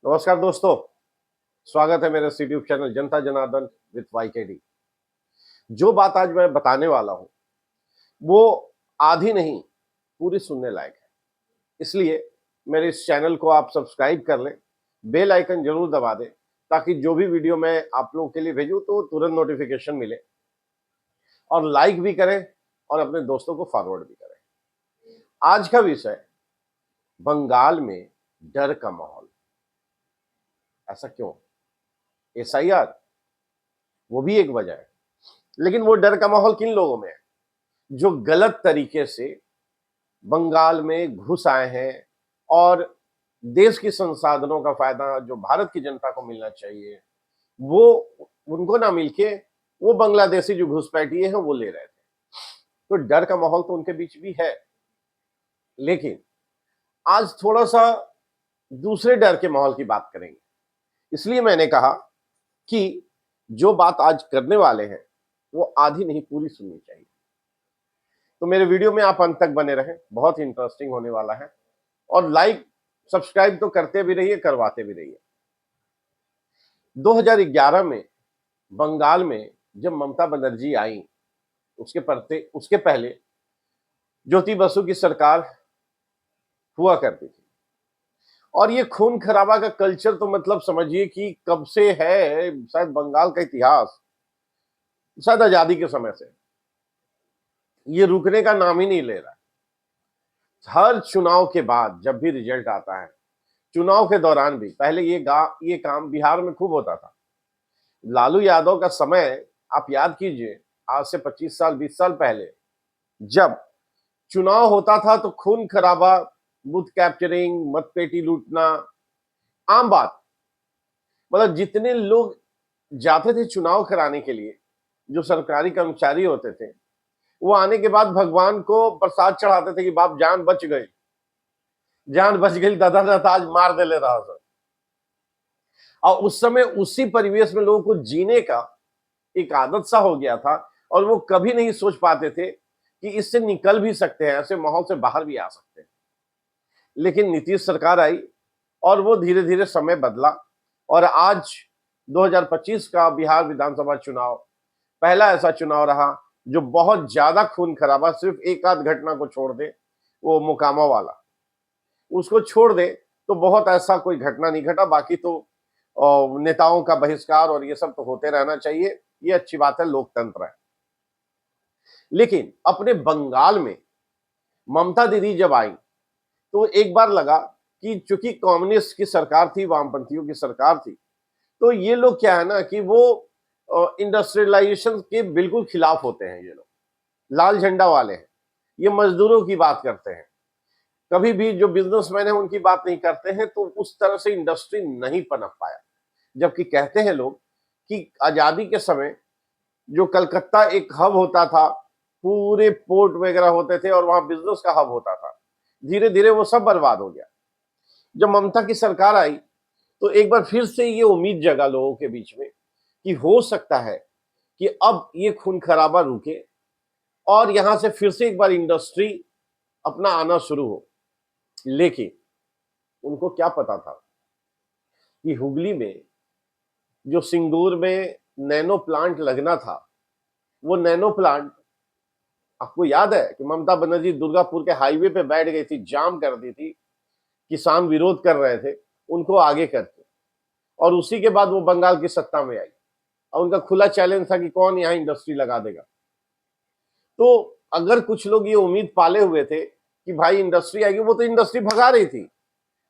नमस्कार दोस्तों, स्वागत है मेरे YouTube channel Janata Janardan with YKD। जो बात आज मैं बताने वाला हूं वो आधी नहीं पूरी सुनने लायक है। इसलिए मेरे इस चैनल को आप सब्सक्राइब कर लें, बेल आइकन जरूर दबा दें ताकि जो भी वीडियो मैं आप लोगों के लिए भेजूं तो तुरंत नोटिफिकेशन मिले, और लाइक भी करें और अपने दोस्तों को फॉरवर्ड भी करें। आज का विषय बंगाल में डर का माहौल। ऐसा क्यों? SIR वो भी एक वजह है, लेकिन वो डर का माहौल किन लोगों में है जो गलत तरीके से बंगाल में घुस आए हैं और देश की संसाधनों का फायदा जो भारत की जनता को मिलना चाहिए वो उनको ना मिलके वो बांग्लादेशी जो घुसपैठिए हैं वो ले रहे थे। तो डर का माहौल तो उनके बीच भी है, लेकिन आज थोड़ा सा दूसरे डर के माहौल की बात करेंगे। इसलिए मैंने कहा कि जो बात आज करने वाले हैं वो आधी नहीं पूरी सुननी चाहिए। तो मेरे वीडियो में आप अंत तक बने रहें, बहुत ही इंटरेस्टिंग होने वाला है। और लाइक सब्सक्राइब तो करते भी रहिए, करवाते भी रहिए। 2011 में बंगाल में जब ममता बनर्जी आई, उसके पहले ज्योति बसु की सरकार हुआ करती थी। और ये खून खराबा का कल्चर तो मतलब समझिए कि कब से है, शायद बंगाल का इतिहास शायद आजादी के समय से ये रुकने का नाम ही नहीं ले रहा। हर चुनाव के बाद जब भी रिजल्ट आता है, चुनाव के दौरान भी, पहले ये काम बिहार में खूब होता था। लालू यादव का समय आप याद कीजिए, आज से 25 साल 20 साल पहले जब चुनाव होता था तो खून खराबा, बूथ कैप्चरिंग, मतपेटी लूटना आम बात। मतलब जितने लोग जाते थे चुनाव कराने के लिए, जो सरकारी कर्मचारी होते थे, वो आने के बाद भगवान को प्रसाद चढ़ाते थे कि बाप जान बच गई, जान बच गई, दादा दादा आज मार दे ले रहा था। और उस समय उसी परिवेश में लोगों को जीने का एक आदत सा हो गया था, और वो कभी नहीं सोच पाते थे कि इससे निकल भी सकते हैं, ऐसे माहौल से बाहर भी आ सकते हैं। लेकिन नीतीश सरकार आई और वो धीरे धीरे समय बदला, और आज 2025 का बिहार विधानसभा चुनाव पहला ऐसा चुनाव रहा जो बहुत ज्यादा खून खराबा, सिर्फ एक आध घटना को छोड़ दे, वो मोकामा वाला, उसको छोड़ दे तो बहुत ऐसा कोई घटना नहीं घटा। बाकी तो नेताओं का बहिष्कार और ये सब तो होते रहना चाहिए, ये अच्छी बात है, लोकतंत्र है। लेकिन अपने बंगाल में ममता दीदी जब आई तो एक बार लगा कि चूंकि कम्युनिस्ट की सरकार थी, वामपंथियों की सरकार थी, तो ये लोग क्या है ना कि वो इंडस्ट्रियलाइजेशन के बिल्कुल खिलाफ होते हैं। ये लोग लाल झंडा वाले हैं, ये मजदूरों की बात करते हैं, कभी भी जो बिजनेसमैन है उनकी बात नहीं करते हैं। तो उस तरह से इंडस्ट्री नहीं पनप पाया। जबकि कहते हैं लोग कि आजादी के समय जो कलकत्ता एक हब होता था, पूरे पोर्ट वगैरह होते थे और वहां बिजनेस का हब होता था, धीरे धीरे वो सब बर्बाद हो गया। जब ममता की सरकार आई तो एक बार फिर से ये उम्मीद जगा लोगों के बीच में कि हो सकता है कि अब ये खून खराबा रुके और यहां से फिर से एक बार इंडस्ट्री अपना आना शुरू हो। लेकिन उनको क्या पता था कि हुगली में जो सिंगूर में नैनो प्लांट लगना था, वो नैनो प्लांट, आपको याद है कि ममता बनर्जी दुर्गापुर के हाईवे पे बैठ गई थी, जाम कर दी थी, किसान विरोध कर रहे थे, उनको आगे करके, और उसी के बाद वो बंगाल की सत्ता में आई और उनका खुला चैलेंज था कि कौन यहाँ इंडस्ट्री लगा देगा। तो अगर कुछ लोग ये उम्मीद पाले हुए थे कि भाई इंडस्ट्री आएगी, वो तो इंडस्ट्री भगा रही थी,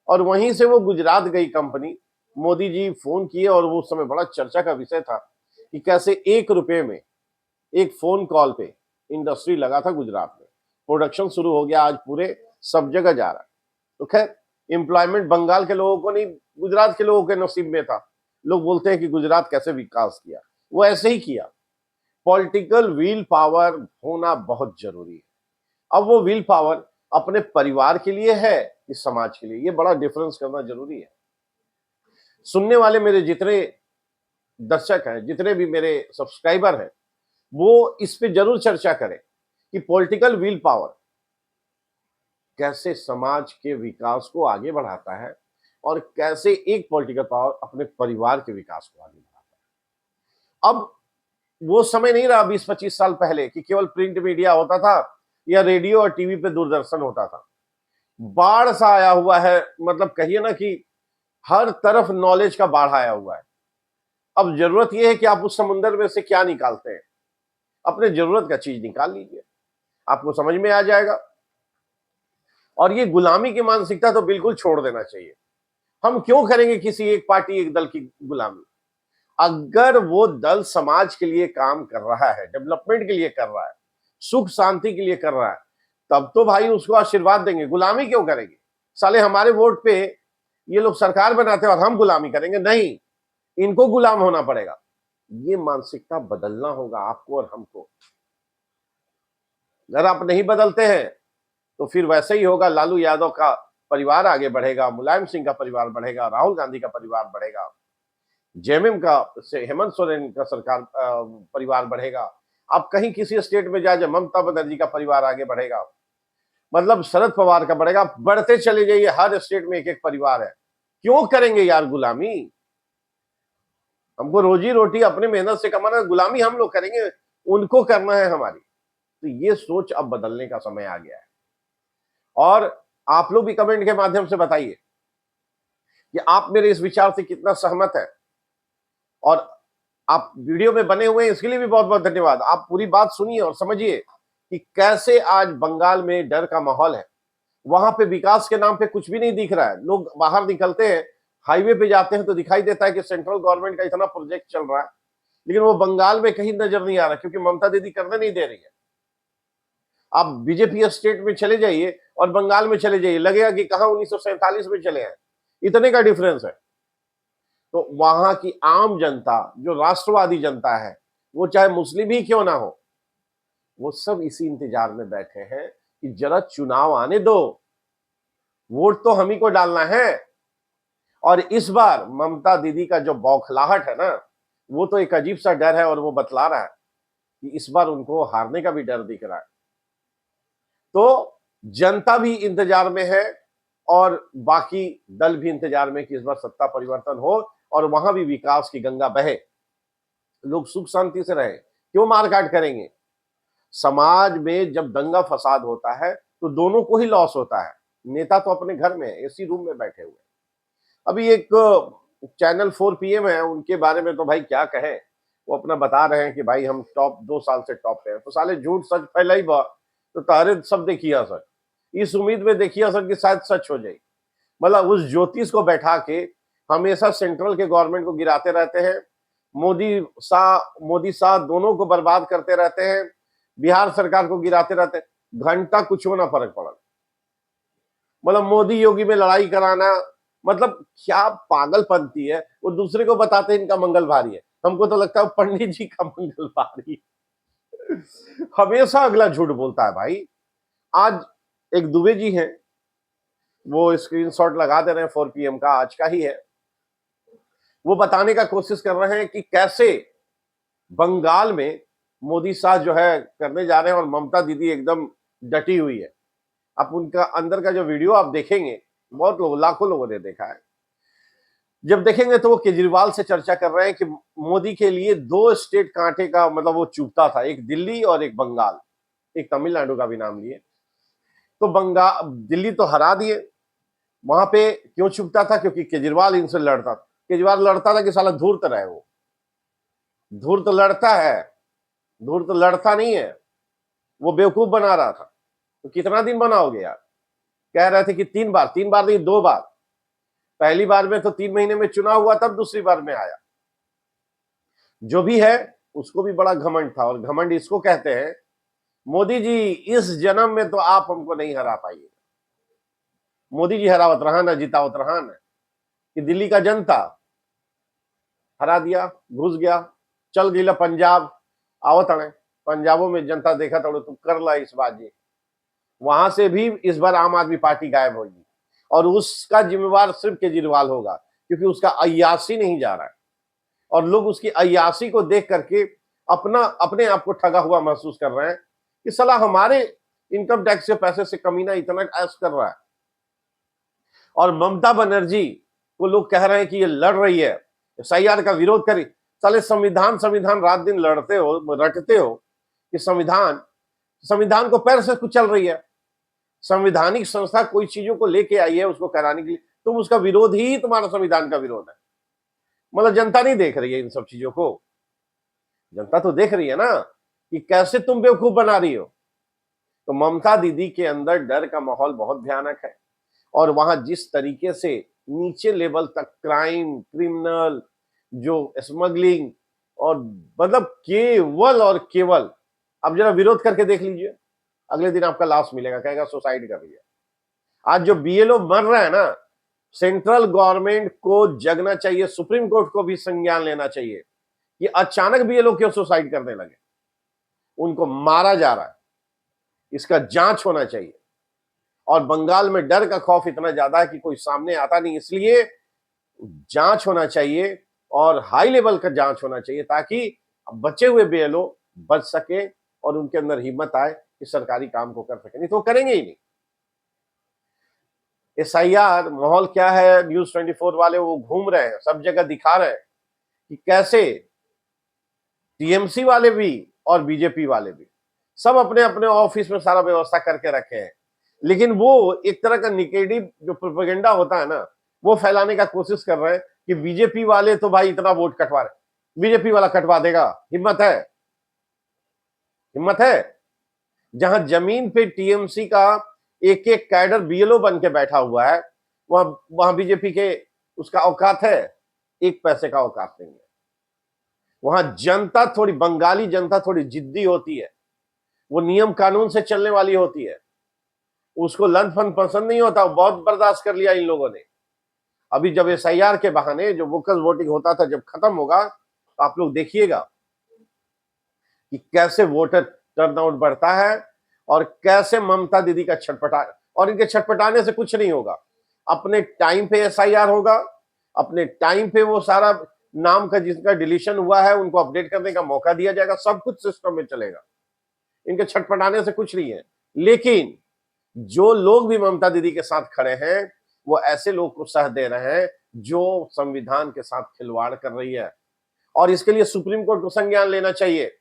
और वहीं से वो गुजरात गई कंपनी। मोदी जी फोन किए और वो उस समय बड़ा चर्चा का विषय था कि कैसे 1 रुपए में एक फोन कॉल पे इंडस्ट्री लगा था गुजरात में, प्रोडक्शन शुरू हो गया, आज पूरे सब जगह जा रहा है। तो खैर, एम्प्लॉयमेंट बंगाल के लोगों को नहीं, गुजरात के लोगों के नसीब में था। लोग बोलते हैं कि गुजरात कैसे विकास किया, वो ऐसे ही किया। पॉलिटिकल व्हील पावर होना बहुत जरूरी है। अब वो व्हील पावर अपने परिवार के लिए है कि समाज के लिए, ये बड़ा डिफरेंस करना जरूरी है। सुनने वाले मेरे जितने दर्शक हैं, जितने भी मेरे सब्सक्राइबर हैं, वो इस पे जरूर चर्चा करें कि पॉलिटिकल व्हील पावर कैसे समाज के विकास को आगे बढ़ाता है, और कैसे एक पॉलिटिकल पावर अपने परिवार के विकास को आगे बढ़ाता है। अब वो समय नहीं रहा 20-25 साल पहले कि केवल प्रिंट मीडिया होता था या रेडियो और टीवी पे दूरदर्शन होता था। बाढ़ सा आया हुआ है, मतलब कहिए ना कि हर तरफ नॉलेज का बाढ़ आया हुआ है। अब जरूरत यह है कि आप उस समुद्र में से क्या निकालते हैं, अपने जरूरत का चीज निकाल लीजिए, आपको समझ में आ जाएगा। और ये गुलामी की मानसिकता तो बिल्कुल छोड़ देना चाहिए। हम क्यों करेंगे किसी एक पार्टी एक दल की गुलामी? अगर वो दल समाज के लिए काम कर रहा है, डेवलपमेंट के लिए कर रहा है, सुख शांति के लिए कर रहा है, तब तो भाई उसको आशीर्वाद देंगे। गुलामी क्यों करेंगे? साले हमारे वोट पे ये लोग सरकार बनाते हैं और हम गुलामी करेंगे? नहीं, इनको गुलाम होना पड़ेगा। ये मानसिकता बदलना होगा आपको और हमको। अगर आप नहीं बदलते हैं तो फिर वैसे ही होगा। लालू यादव का परिवार आगे बढ़ेगा, मुलायम सिंह का परिवार बढ़ेगा, राहुल गांधी का परिवार बढ़ेगा, जेएमएम का से हेमंत सोरेन का सरकार परिवार बढ़ेगा। आप कहीं किसी स्टेट में जाए, ममता बनर्जी का परिवार आगे बढ़ेगा, मतलब शरद पवार का बढ़ेगा। बढ़ते चले जाइए, हर स्टेट में एक एक परिवार है। क्यों करेंगे यार गुलामी? हमको रोजी रोटी अपने मेहनत से कमाना, गुलामी हम लोग करेंगे? उनको करना है हमारी। तो ये सोच अब बदलने का समय आ गया है। और आप लोग भी कमेंट के माध्यम से बताइए कि आप मेरे इस विचार से कितना सहमत है। और आप वीडियो में बने हुए हैं, इसके लिए भी बहुत बहुत धन्यवाद। आप पूरी बात सुनिए और समझिए कि कैसे आज बंगाल में डर का माहौल है। वहां पे विकास के नाम पे कुछ भी नहीं दिख रहा है। लोग बाहर निकलते हैं, हाईवे पे जाते हैं तो दिखाई देता है कि सेंट्रल गवर्नमेंट का इतना प्रोजेक्ट चल रहा है, लेकिन वो बंगाल में कहीं नजर नहीं आ रहा, क्योंकि ममता दीदी करने नहीं दे रही है। आप बीजेपी स्टेट में चले जाइए और बंगाल में चले जाइए, लगेगा कि कहां 1947 में चले हैं, इतने का डिफरेंस है। तो वहां की आम जनता, जो राष्ट्रवादी जनता है, वो चाहे मुस्लिम ही क्यों ना हो, वो सब इसी इंतजार में बैठे हैं कि जरा चुनाव आने दो, वोट तो हम ही को डालना है। और इस बार ममता दीदी का जो बौखलाहट है ना, वो तो एक अजीब सा डर है, और वो बतला रहा है कि इस बार उनको हारने का भी डर दिख रहा है। तो जनता भी इंतजार में है और बाकी दल भी इंतजार में कि इस बार सत्ता परिवर्तन हो और वहां भी विकास की गंगा बहे, लोग सुख शांति से रहे। क्यों मारकाट करेंगे? समाज में जब दंगा फसाद होता है तो दोनों को ही लॉस होता है। नेता तो अपने घर में एसी रूम में बैठे हुए। अभी एक चैनल 4 PM है, उनके बारे में तो भाई क्या कहें। वो अपना बता रहे हैं कि भाई हम टॉप 2 साल से टॉप पे हैं। तो साले झूठ सच फैला ही बा, तो तारे सब देखिए सर, इस उम्मीद में देखिए सर कि शायद सच हो जाए। मतलब उस ज्योतिष को बैठा के हमेशा सेंट्रल के गवर्नमेंट को गिराते रहते हैं, मोदी शाह दोनों को बर्बाद करते रहते हैं, बिहार सरकार को गिराते रहते हैं, घंटा कुछ होना फर्क पड़ा। मतलब मोदी योगी में लड़ाई कराना, मतलब क्या पागलपंती है। वो दूसरे को बताते हैं इनका मंगल भारी है, हमको तो लगता है पंडित जी का मंगल भारी। हमेशा अगला झूठ बोलता है भाई। आज एक दुबे जी हैं, वो स्क्रीनशॉट लगा दे रहे हैं 4 PM का, आज का ही है। वो बताने का कोशिश कर रहे हैं कि कैसे बंगाल में मोदी शाह जो है करने जा रहे हैं और ममता दीदी एकदम डटी हुई है। आप उनका अंदर का जो वीडियो आप देखेंगे, बहुत लोग, लाखों लोगों ने देखा है। जब देखेंगे तो वो केजरीवाल से चर्चा कर रहे हैं कि मोदी के लिए 2 स्टेट कांटे का, मतलब वो चुभता था, एक दिल्ली और एक बंगाल, एक तमिलनाडु का भी नाम लिए। तो बंगाल, दिल्ली तो हरा दिए, वहां पे क्यों चुभता था? क्योंकि केजरीवाल इनसे लड़ता था। केजरीवाल लड़ता था कि साला धूर्त रहे, वो धूर्त लड़ता है, धूर्त लड़ता नहीं है, वो बेवकूफ बना रहा था। तो कितना दिन बनाओगे यार? कह रहे थे कि 3 बार, 3 बार नहीं 2 बार। पहली बार में तो 3 महीने में चुनाव हुआ, तब दूसरी बार में आया। जो भी है, उसको भी बड़ा घमंड था, और घमंड इसको कहते हैं, मोदी जी इस जन्म में तो आप हमको नहीं हरा पाइए। मोदी जी हरावत रहा ना, जितावत रहा ना, कि दिल्ली का जनता हरा दिया, घुस गया, चल गई पंजाब, आवत अड़े पंजाबों में जनता देखा तो कर ला इस बाजी। वहां से भी इस बार आम आदमी पार्टी गायब होगी, और उसका जिम्मेवार सिर्फ केजरीवाल होगा, क्योंकि उसका अय्यासी नहीं जा रहा है, और लोग उसकी अय्यासी को देख करके अपने आप को ठगा हुआ महसूस कर रहे हैं कि साला हमारे इनकम टैक्स के पैसे से कमीना इतना ऐश कर रहा है। और ममता बनर्जी को लोग कह रहे हैं कि ये लड़ रही है, एसआईआर का विरोध करी। साले संविधान संविधान रात दिन लड़ते हो, रटते हो कि संविधान संविधान को पैर से कुचल रही है। संवैधानिक संस्था कोई चीजों को लेके आई है उसको कराने के लिए, तुम उसका विरोध ही तुम्हारा संविधान का विरोध है। मतलब जनता नहीं देख रही है इन सब चीजों को, जनता तो देख रही है ना कि कैसे तुम बेवकूफ बना रही हो। तो ममता दीदी के अंदर डर का माहौल बहुत भयानक है, और वहां जिस तरीके से नीचे लेवल तक क्राइम, क्रिमिनल, जो स्मगलिंग, और मतलब केवल और केवल, अब जरा विरोध करके देख लीजिए, अगले दिन आपका लाश मिलेगा, कहेगा सुसाइड कर लिया। आज जो बीएलओ मर रहे हैं ना, सेंट्रल गवर्नमेंट को जगना चाहिए, सुप्रीम कोर्ट को भी संज्ञान लेना चाहिए कि अचानक बीएलओ क्यों सुसाइड करने लगे, उनको मारा जा रहा है, इसका जांच होना चाहिए। और बंगाल में डर का खौफ इतना ज्यादा है कि कोई सामने आता नहीं, इसलिए जांच होना चाहिए और हाई लेवल का जांच होना चाहिए, ताकि बचे हुए बीएलओ बच सके और उनके अंदर हिम्मत आए कि सरकारी काम को कर सके, नहीं तो करेंगे ही नहीं। एसआईआर माहौल क्या है, न्यूज 24 वाले वो घूम रहे हैं, सब जगह दिखा रहे हैं कि कैसे टीएमसी वाले भी और बीजेपी वाले भी सब अपने अपने ऑफिस में सारा व्यवस्था करके रखे हैं, लेकिन वो एक तरह का निगेटिव जो प्रोपेगेंडा होता है ना, वो फैलाने का कोशिश कर रहे हैं कि बीजेपी वाले तो भाई इतना वोट कटवा रहे, बीजेपी वाला कटवा देगा, हिम्मत है, हिम्मत है। जहां जमीन पे टीएमसी का एक एक कैडर बीएलओ बन के बैठा हुआ है, वहां बीजेपी के उसका औकात है, एक पैसे का औकात नहीं है। वहां जनता थोड़ी, बंगाली जनता थोड़ी जिद्दी होती है, वो नियम कानून से चलने वाली होती है, उसको लंच फन पसंद नहीं होता, बहुत बर्दाश्त कर लिया इन लोगों ने। अभी जब एसआईआर के बहाने जो वोकल वोटिंग होता था, जब खत्म होगा तो आप लोग देखिएगा कि कैसे वोटर टर्नआउट बढ़ता है और कैसे ममता दीदी का छटपटा, और इनके छटपटाने से कुछ नहीं होगा। अपने टाइम पे एसआईआर होगा, अपने टाइम पे वो सारा नाम का जिसका डिलीशन हुआ है उनको अपडेट करने का मौका दिया जाएगा, सब कुछ सिस्टम में चलेगा, इनके छटपटाने से कुछ नहीं है। लेकिन जो लोग भी ममता दीदी के साथ खड़े हैं, वो ऐसे लोग को सह दे रहे हैं जो संविधान के साथ खिलवाड़ कर रही है, और इसके लिए सुप्रीम कोर्ट को संज्ञान लेना चाहिए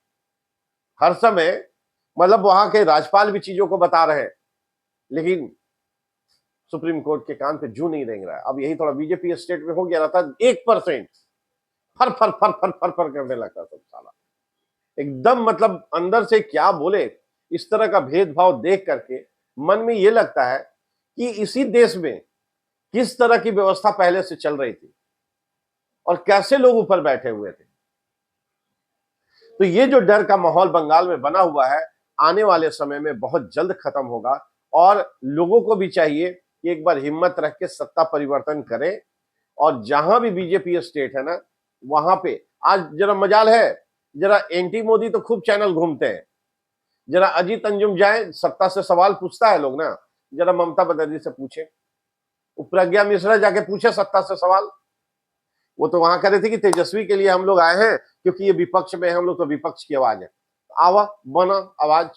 हर समय। मतलब वहां के राज्यपाल भी चीजों को बता रहे हैं, लेकिन सुप्रीम कोर्ट के कान पे जू नहीं रेंग रहा है। अब यही थोड़ा बीजेपी स्टेट में हो गया था, 1% फर फर फर फर फर फर करने लगता सब साला, एकदम मतलब अंदर से क्या बोले। इस तरह का भेदभाव देख करके मन में ये लगता है कि इसी देश में किस तरह की व्यवस्था पहले से चल रही थी और कैसे लोग ऊपर बैठे हुए थे। तो ये जो डर का माहौल बंगाल में बना हुआ है, आने वाले समय में बहुत जल्द खत्म होगा, और लोगों को भी चाहिए कि एक बार हिम्मत रख के सत्ता परिवर्तन करें। और जहां भी बीजेपी स्टेट है ना, वहां पे आज जरा मजाल है, जरा एंटी मोदी तो खूब चैनल घूमते हैं, जरा अजीत अंजुम जाए, सत्ता से सवाल पूछता है लोग ना, जरा ममता बनर्जी से पूछे, प्रज्ञा मिश्रा जाके पूछे सत्ता से सवाल। वो तो वहां कह रहे थे कि तेजस्वी के लिए हम लोग आए हैं क्योंकि ये विपक्ष में है, हम लोग तो विपक्ष की आवाज है, आवा बना आवाज।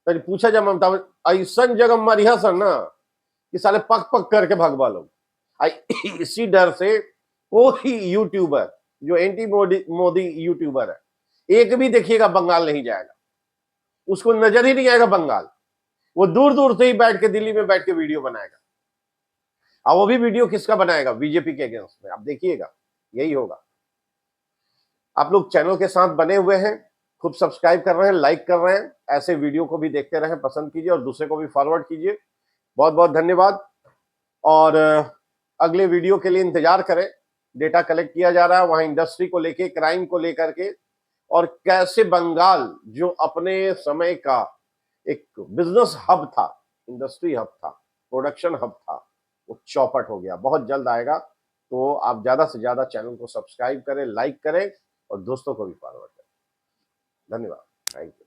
तो पूछा जब ममता, ऐसा जगह मरिया सर ना कि साले पक पक करके भगवा लोग। इसी डर से कोई यूट्यूबर जो एंटी मोदी यूट्यूबर है, एक भी देखिएगा बंगाल नहीं जाएगा, उसको नजर ही नहीं आएगा बंगाल। वो दूर दूर से ही बैठ के दिल्ली में बैठ के वीडियो बनाएगा, और वो भी वीडियो किसका बनाएगा, बीजेपी के अगेंस्ट में। आप देखिएगा यही होगा। आप लोग चैनल के साथ बने हुए हैं, खूब सब्सक्राइब कर रहे हैं, लाइक कर रहे हैं, ऐसे वीडियो को भी देखते रहें, पसंद कीजिए और दूसरे को भी फॉरवर्ड कीजिए। बहुत बहुत धन्यवाद। और अगले वीडियो के लिए इंतजार करें, डेटा कलेक्ट किया जा रहा है वहां इंडस्ट्री को लेके, क्राइम को लेकर के, और कैसे बंगाल जो अपने समय का एक बिजनेस हब था, इंडस्ट्री हब था, प्रोडक्शन हब था, वो चौपट हो गया। बहुत जल्द आएगा, तो आप ज्यादा से ज्यादा चैनल को सब्सक्राइब करें, लाइक करें और दोस्तों को भी फॉरवर्ड करें। धन्यवाद, थैंक यू।